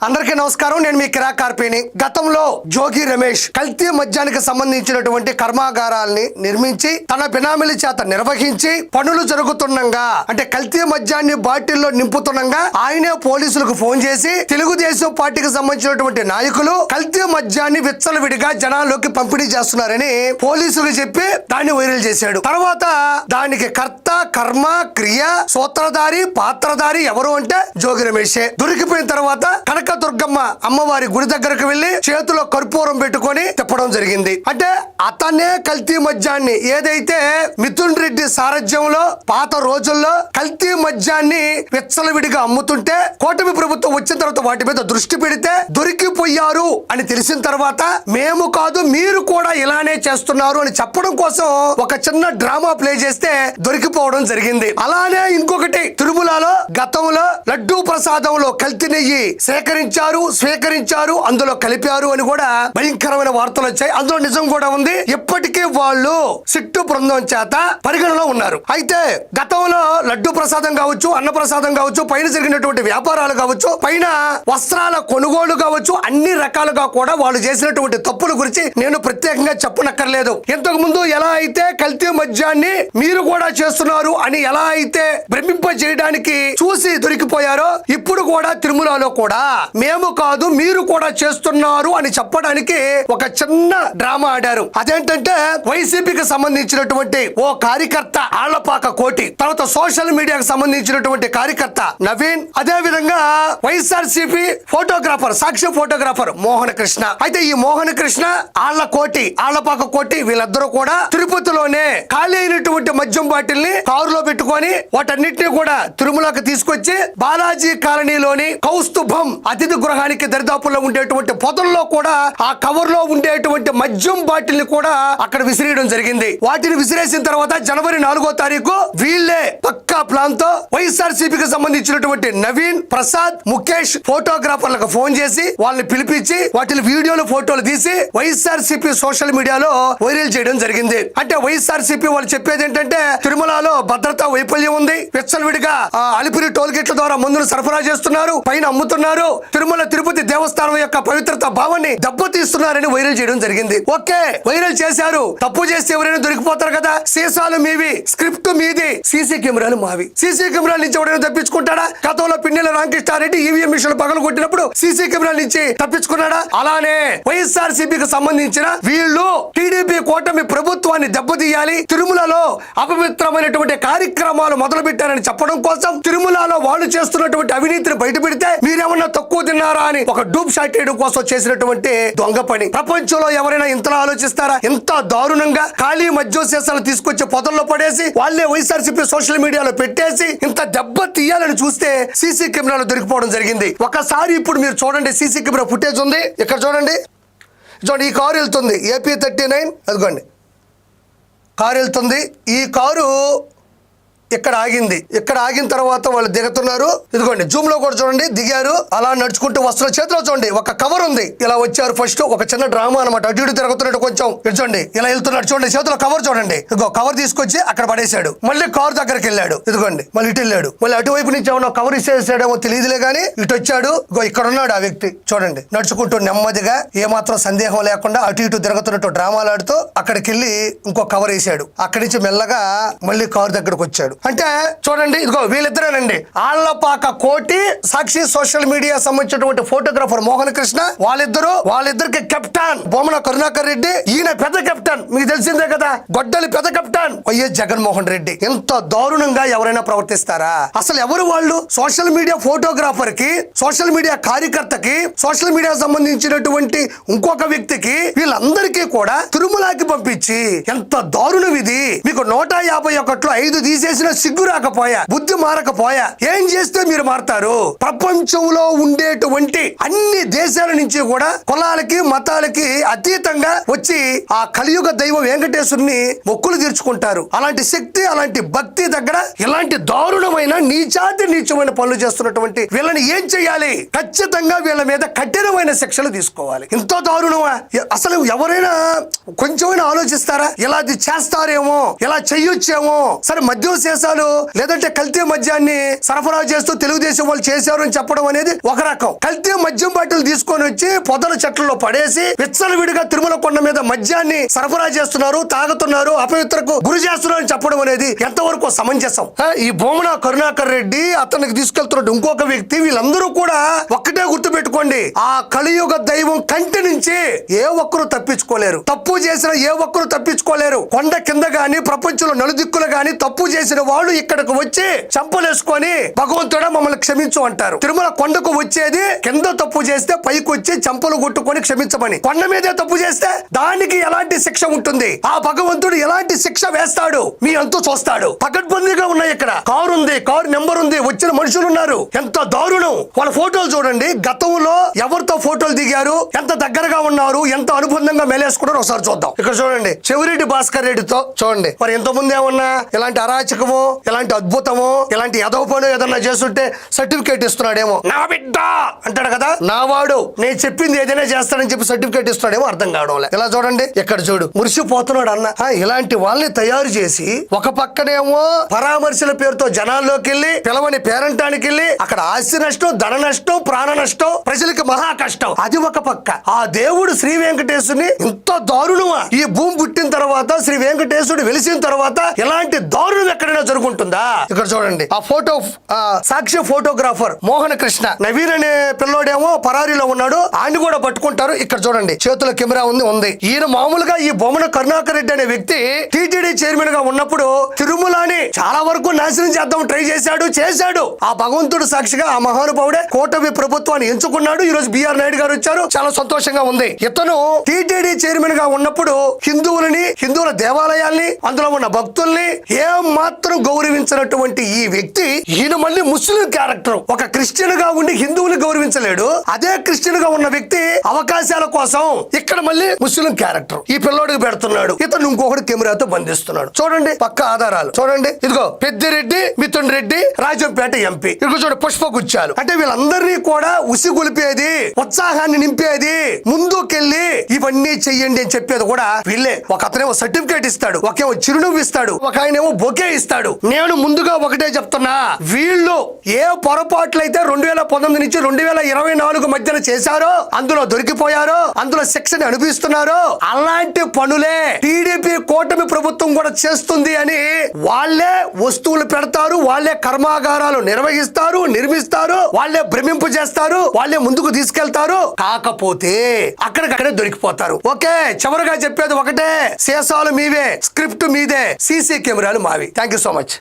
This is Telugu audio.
అందరికీ నమస్కారం. నేను మీ కిరా కార్పేని. గతంలో జోగి రమేష్ కల్తీ మద్యానికి సంబంధించినటువంటి కర్మాగారాల్ని నిర్మించి తన బినామీల చేత నిర్వహించి పనులు జరుగుతుండగా, అంటే కల్తీ మద్యాన్ని బాటిల్లో నింపుతుండగా ఆయనే పోలీసులకు ఫోన్ చేసి తెలుగుదేశం పార్టీకి సంబంధించినటువంటి నాయకులు కల్తీ మద్యాన్ని విచ్చలవిడిగా జనాల్లోకి పంపిణీ చేస్తున్నారని పోలీసులకు చెప్పి దాన్ని వైరల్ చేశాడు. తర్వాత దానికి కర్త, కర్మ, క్రియ, సూత్రధారి, పాత్రధారి ఎవరు అంటే జోగి రమేషే. దొరికిపోయిన తర్వాత కనకదుర్గమ్మ అమ్మవారి గుడి దగ్గరకు వెళ్లి చేతిలో కర్పూరం పెట్టుకొని తిప్పడం జరిగింది. అంటే అతనే కల్తీ మద్యాన్ని, ఏదైతే మిథున్ రెడ్డి సారథ్యంలో పాత రోజుల్లో కల్తీ మద్యాన్ని విచ్చలవిడిగా అమ్ముతుంటే కూటమి ప్రభుత్వం వచ్చిన తర్వాత వాటి మీద దృష్టి పెడితే దొరికిపోయారు అని తెలిసిన తర్వాత మేము కాదు మీరు కూడా ఇలానే చేస్తున్నారు అని చెప్పడం కోసం ఒక చిన్న డ్రామా ప్లే చేస్తే దొరికిపోవడం జరిగింది. అలానే ఇంకొకటి, తిరుమలలో గతంలో లడ్డూ ప్రసాదంలో కల్తీ నెయ్యి స్వీకరించారు, అందులో కలిపారు అని కూడా భయంకరమైన వార్తలు వచ్చాయి. అందులో నిజం కూడా ఉంది. ఇప్పటికీ వాళ్ళు సిట్టు బృందం చేత పరిగణలో ఉన్నారు. అయితే గతంలో లడ్డు ప్రసాదం కావచ్చు, అన్న ప్రసాదం కావచ్చు, పైన జరిగినటువంటి వ్యాపారాలు కావచ్చు, పైన వస్త్రాల కొనుగోలు కావచ్చు, అన్ని రకాలుగా కూడా వాళ్ళు చేసినటువంటి తప్పుల గురించి నేను ప్రత్యేకంగా చెప్పనక్కర్లేదు. ఇంతకు ముందు ఎలా అయితే కల్తీ మద్యాన్ని మీరు కూడా చేస్తున్నారు అని ఎలా అయితే భ్రమింప చేయడానికి చూసి దొరికిపోయారో, ఇప్పుడు కూడా తిరుమలలో కూడా మేము కాదు మీరు కూడా చేస్తున్నారు అని చెప్పడానికి ఒక చిన్న డ్రామా ఆడారు. అదేంటంటే వైసీపీకి సంబంధించినటువంటి ఓ కార్యకర్త ఆళ్లపాక కోటి, తర్వాత సోషల్ మీడియాకు సంబంధించినటువంటి కార్యకర్త నవీన్, అదే విధంగా వైఎస్ఆర్సీపీ ఫోటోగ్రాఫర్, సాక్షి ఫోటోగ్రాఫర్ మోహన కృష్ణ. అయితే ఈ మోహన కృష్ణ, ఆళ్లపాక కోటి వీళ్ళందరూ కూడా తిరుపతిలోనే ఖాళీ అయినటువంటి మద్యం బాటిల్ని కారులో పెట్టుకొని వాటన్నిటిని కూడా తిరుమలకి తీసుకొచ్చి బాలాజీ కాలనీలోని కౌస్తుభం అతిథి గృహానికి దరిదాపుల్లో ఉండేటువంటి పొదల్లో కూడా ఆ కవర్ లో ఉండేటువంటి మద్యం బాటిల్ ని కూడా అక్కడ విసిరేయడం జరిగింది. వాటిని విసిరేసిన తర్వాత జనవరి 4వ తారీఖు వీళ్లే పక్కా ప్లాన్ తో వైఎస్ఆర్సీపీకి సంబంధించినటువంటి నవీన్, ప్రసాద్, ముఖేష్ ఫోటోగ్రాఫర్లకు ఫోన్ చేసి వాళ్ళని పిలిపించి వాటి వీడియోలు, ఫోటోలు తీసి వైఎస్ఆర్సీపీ సోషల్ మీడియాలో వైరల్ చేయడం జరిగింది. అంటే వైఎస్ఆర్సీపీ వాళ్ళు చెప్పేది ఏంటంటే తిరుమలలో భద్రతా వైఫల్యం ఉంది, విచ్చలవిడిగా అలిపిరి టోల్ గేట్ల ద్వారా మందులు సరఫరా చేస్తున్నారు, పైన అమ్ముతున్నారు, తిరుమల తిరుపతి దేవస్థానం యొక్క పవిత్రత భావాన్ని దెబ్బతీస్తున్నారని వైరల్ చేయడం జరిగింది. ఓకే, వైరల్ చేశారు. తప్పు చేస్తే ఎవరైనా దొరికిపోతారు కదా. సీసాలు మీవి, స్క్రిప్ట్ మీది, సీసీ కెమెరాలు మావి. సీసీ కెమెరాల నుంచి ఎవరైనా తప్పించుకుంటాడా? గతంలో పిన్నెల రామకృష్ణారెడ్డి ఈవీఎం మిషన్లు పగలు కొట్టినప్పుడు సీసీ కెమెరాల నుంచి తప్పించుకున్నాడా? అలానే వైఎస్ఆర్సీపీకి సంబంధించిన వీళ్ళు టీడీపీ కూటమి ప్రభుత్వాన్ని దెబ్బతీయాలి, తిరుమలలో అపవిత్రమైనటువంటి కార్యక్రమాలు మొదలు పెట్టారని చెప్పడం కోసం తిరుమలలో వాళ్ళు చేస్తున్నటువంటి అవినీతిని బయటపెడితే మీరేమన్నా తక్కువ తిన్నారా అని ఒక డూప్ షాట్ వేయడం కోసం చేసినటువంటి దొంగ పని. ప్రపంచంలో ఎవరైనా ఇంతలా ఆలోచిస్తారా? ఎంత దారుణంగా ఖాళీ మద్యం సీసాలు తీసుకొచ్చి పొదల్లో పడేసి వాళ్ళే వైఎస్ఆర్సీపీ సోషల్ మీడియాలో పెట్టేసి ఇంత దెబ్బ తీయాలని చూస్తే సీసీ కెమెరాలో దొరికిపోవడం జరిగింది. ఒకసారి ఇప్పుడు మీరు చూడండి, సీసీ కెమెరా ఫుటేజ్ ఉంది. ఇక్కడ చూడండి, ఈ కారు వెళ్తుంది, ఏపీ 39. అదిగోండి కారు వెళ్తుంది. ఈ కారు ఇక్కడ ఆగింది. ఇక్కడ ఆగిన తర్వాత వాళ్ళు దిగుతున్నారు. ఇదిగోండి జూమ్ లో కూడా చూడండి, దిగారు. అలా నడుచుకుంటూ వస్తున్న చేతిలో చూడండి ఒక కవర్ ఉంది. ఇలా వచ్చారు. ఫస్ట్ ఒక చిన్న డ్రామా అనమాట. అటు ఇటు తిరుగుతున్నట్టు కొంచెం చూడండి, ఇలా వెళ్తున్నాడు. చూడండి చేతిలో కవర్ చూడండి. ఇదిగో కవర్ తీసుకొచ్చి అక్కడ పడేశాడు. మళ్ళీ కారు దగ్గరికి వెళ్ళాడు. ఇదిగోండి మళ్ళీ ఇటు వెళ్ళాడు. మళ్ళీ అటువైపు నుంచి ఏమన్నా కవర్ ఇచ్చేసాడేమో తెలియదులే గానీ ఇటు వచ్చాడు. ఇగో ఇక్కడ ఉన్నాడు ఆ వ్యక్తి. చూడండి నడుచుకుంటూ నెమ్మదిగా ఏమాత్రం సందేహం లేకుండా అటు ఇటు తిరుగుతున్నట్టు డ్రామాలాడుతూ అక్కడికి వెళ్ళి ఇంకో కవర్ వేసాడు. అక్కడి నుంచి మెల్లగా మళ్ళీ కారు దగ్గరకు వచ్చాడు. అంటే చూడండి, ఇదిగో వీళ్ళిద్దరేనండి, ఆళ్లపాక కోటి, సాక్షి సోషల్ మీడియా సంబంధించినటువంటి ఫోటోగ్రాఫర్ మోహన కృష్ణ. వాళ్ళిద్దరికి కెప్టెన్ బొమ్మన కరుణాకర్ రెడ్డి, ఈయన పెద్ద కెప్టెన్, మీకు తెలిసిందే కదా, గొడ్డలి పెద్ద కెప్టెన్ వైఎస్ జగన్మోహన్ రెడ్డి. ఎంత దారుణంగా ఎవరైనా ప్రవర్తిస్తారా? అసలు ఎవరు వాళ్ళు? సోషల్ మీడియా ఫోటోగ్రాఫర్ కి, సోషల్ మీడియా కార్యకర్తకి, సోషల్ మీడియా సంబంధించినటువంటి ఇంకొక వ్యక్తికి, వీళ్ళందరికీ కూడా తిరుమలకి పంపించి ఎంత దారుణం ఇది. మీకు 151లో 5 తీసేసిన సిగ్గు రాకపోయా, బుద్ధి మారకపోయా, ఏం చేస్తే మీరు మారతారు? ప్రపంచంలో ఉండేటువంటి అన్ని దేశాల నుంచి కూడా కులాలకి, మతాలకి అతీతంగా వచ్చి ఆ కలియుగ దైవం వెంకటేశ్వరుని మొక్కులు తీర్చుకుంటారు. అలాంటి శక్తి, అలాంటి భక్తి దగ్గర ఇలాంటి దారుణమైన నీచమైన పనులు చేస్తున్నటువంటి వీళ్ళని ఏం చేయాలి? ఖచ్చితంగా వీళ్ళ మీద కఠినమైన శిక్షలు తీసుకోవాలి. ఎంతో దారుణమా? అసలు ఎవరైనా కొంచెమైనా ఆలోచిస్తారా? ఇలా చేస్తారేమో, ఇలా చెయ్యొచ్చేమో. సరే మద్యం సీసాలు లేదంటే కల్తీ మద్యాన్ని సరఫరా చేస్తూ తెలుగుదేశం వాళ్ళు చేశారు అని చెప్పడం అనేది ఒక రకం. కల్తీ మద్యం బాటిల్ తీసుకొని వచ్చి పొదల చెట్లలో పడేసి విచ్చలవిడిగా తిరుమల కొండ మీద మద్యాన్ని సరఫరా చేస్తున్నారు, తాగుతున్నారు, అపవిత్రకు గురి చేస్తున్నారు అని చెప్పడం అనేది ఎంతవరకు సమంజసం? ఈ భూమన కరుణాకర్ రెడ్డి, అతనికి తీసుకెళ్తున్న ఇంకొక వ్యక్తి, వీళ్ళందరూ కూడా ఒక్కటే గుర్తు పెట్టుకోండి, ఆ కలియుగ దైవం కంటి నుంచి ఏ ఒక్కరు తప్పించుకోలేరు. తప్పు చేసిన ఏ ఒక్కరు తప్పించుకోలేరు. కొండ కింద గాని ప్రపంచంలో నలుదిక్కులు గాని తప్పు చేసిన వాళ్ళు ఇక్కడికి వచ్చి చంపలేసుకొని భగవంతుడా మమ్మల్ని క్షమించు అంటారు. తిరుమల కొండకు వచ్చేది కింద తప్పు చేస్తే పైకి వచ్చి చంపలు కొట్టుకొని క్షమించమని. కొండ మీదే తప్పు చేస్తే దానికి ఎలాంటి శిక్ష ఉంటుంది, ఆ భగవంతుడు ఎలాంటి శిక్ష వేస్తాడు మీ అంతూ చూస్తాడు. పకడ్బందీగా ఉన్నాయి. ఇక్కడ కారు ఉంది, కారు నెంబర్ ఉంది, వచ్చిన మనుషులు ఉన్నారు. ఎంత దారుణం! వాళ్ళ ఫోటోలు చూడండి, గతంలో ఎవరితో ఫోటోలు దిగారు, ఎంత దగ్గరగా ఉన్నారు, ఎంత అనుబంధంగా మేలేసుకున్నారు ఒకసారి చూద్దాం. ఇక్కడ చూడండి, చెవిరెడ్డి భాస్కర్ రెడ్డితో చూడండి. మరి ఎంతో ముందు ఏమన్నా ఇలాంటి అరాచకము, ఇలాంటి అద్భుతము, ఇలాంటి ఎదవ పని ఏదన్నా చేస్తుంటే సర్టిఫికేట్ ఇస్తున్నాడేమో. నా బిడ్డ అంటాడు కదా, నా వాడు నేను చెప్పింది ఏదైనా చేస్తాడని చెప్పి సర్టిఫికేట్ ఇస్తున్నాడేమో అర్థం కావడం. ఇలా చూడండి, ఇక్కడ చూడు, మురిసిపోతున్నాడు అన్న. ఇలాంటి వాళ్ళని తయారు చేసి ఒక పక్కనేమో పరామర్శల పేరుతో జనాల్లోకి వెళ్ళి పిలవని పేరంటానికి వెళ్ళి అక్కడ ఆస్తి నష్టం, ధన నష్టం, ప్రాణ నష్టం, ప్రజలకి మహా కష్టం. అది ఒక పక్క. ఆ దేవుడు శ్రీ వెంకటేశ్వరుని ఇంత దారుణమా? ఈ భూమి పుట్టిన తర్వాత శ్రీ వెంకటేశ్వరుడు వెలిసిన తర్వాత ఇలాంటి దారుణం ఎక్కడైనా జరుగుతుందా? ఇక్కడ చూడండి, ఆ ఫోటో సాక్షి ఫోటోగ్రాఫర్ మోహన కృష్ణ, నవీన్ అనే పిల్లోడేమో పరారీలో ఉన్నాడు, ఆయన కూడా పట్టుకుంటారు. ఇక్కడ చూడండి, చేతుల కెమెరా ఉంది. ఈయన మామూలుగా ఈ బొమ్మన కరుణాకర్ రెడ్డి అనే వ్యక్తి టీటీడీ చైర్మన్ గా ఉన్నప్పుడు తిరుమలని చాలా వరకు నాశనం చేద్దాం ట్రై చేశాడు. ఆ భగవంతుడు సాక్షిగా ఆ మహానుభావుడే కూటమి ప్రభుత్వాన్ని ఎంచుకున్నాడు. ఈ రోజు బిఆర్ నాయుడు గారు వచ్చారు, చాలా సంతోషంగా ఉంది. ఇతను టీటీడీ చైర్మన్ గా ఉన్నప్పుడు హిందువుల దేవాలయాల్ని, అందులో ఉన్న భక్తుల్ని ఏం మాత్రం గౌరవించినటువంటి ఈ వ్యక్తి ఈయన మళ్ళీ ముస్లిం క్యారెక్టర్. ఒక క్రిస్టియన్ గా ఉండి హిందువుని గౌరవించలేడు. అదే క్రిస్టియన్ గా ఉన్న వ్యక్తి అవకాశాల కోసం ఇక్కడ మళ్ళీ ముస్లిం క్యారెక్టర్ ఈ పిల్లోడికి పెడుతున్నాడు. ఇతను ఇంకొకటి కెమెరాతో బంధిస్తున్నాడు. చూడండి పక్క ఆధారాలు చూడండి. ఇదిగో పెద్దిరెడ్డి, మిథున్ రెడ్డి, రాజంపేట ఎంపీ. ఇదిగో చూడండి పుష్పగుచ్చాలు. అంటే వీళ్ళందరినీ కూడా ఉసిగొలిపేది, ఉత్సాహాన్ని నింపేది, ముందుకెళ్ళి ఇవన్నీ చెయ్యండి అని చెప్పేది కూడా వీళ్ళే. ఒక అతనేమో సర్టిఫికేట్ ఇస్తాడు, ఒకేమో చిరునవ్వు ఇస్తాడు, ఒక ఆయనేమో బొకే ఇస్తాడు. నేను ముందుగా ఒకటే చెప్తున్నా, వీళ్ళు ఏ పొరపాట్లయితే 2019 నుంచి 2024 మధ్యన చేశారో, అందులో దొరికిపోయారో, అందులో శిక్షని అనుభవిస్తున్నారో, అలాంటి పనులే టీడీపీ కూటమి ప్రభుత్వం కూడా చేస్తుంది అని వాళ్ళే వస్తువులు పెడతారు, వాళ్ళే కర్మాగారాలు నిర్వహిస్తారు, నిర్మిస్తారు, వాళ్ళే భ్రమింపు చేస్తారు, వాళ్ళే ముందుకు తీసుకెళ్తారు. కాకపోతే అక్కడికక్కడే దొరికిపోతారు. ఓకే, చివరిగా చెప్పేది ఒకటే, సీసాలు మీవే, స్క్రిప్ట్ మీదే, సీసీ కెమెరాలు మావి. Thank you so much.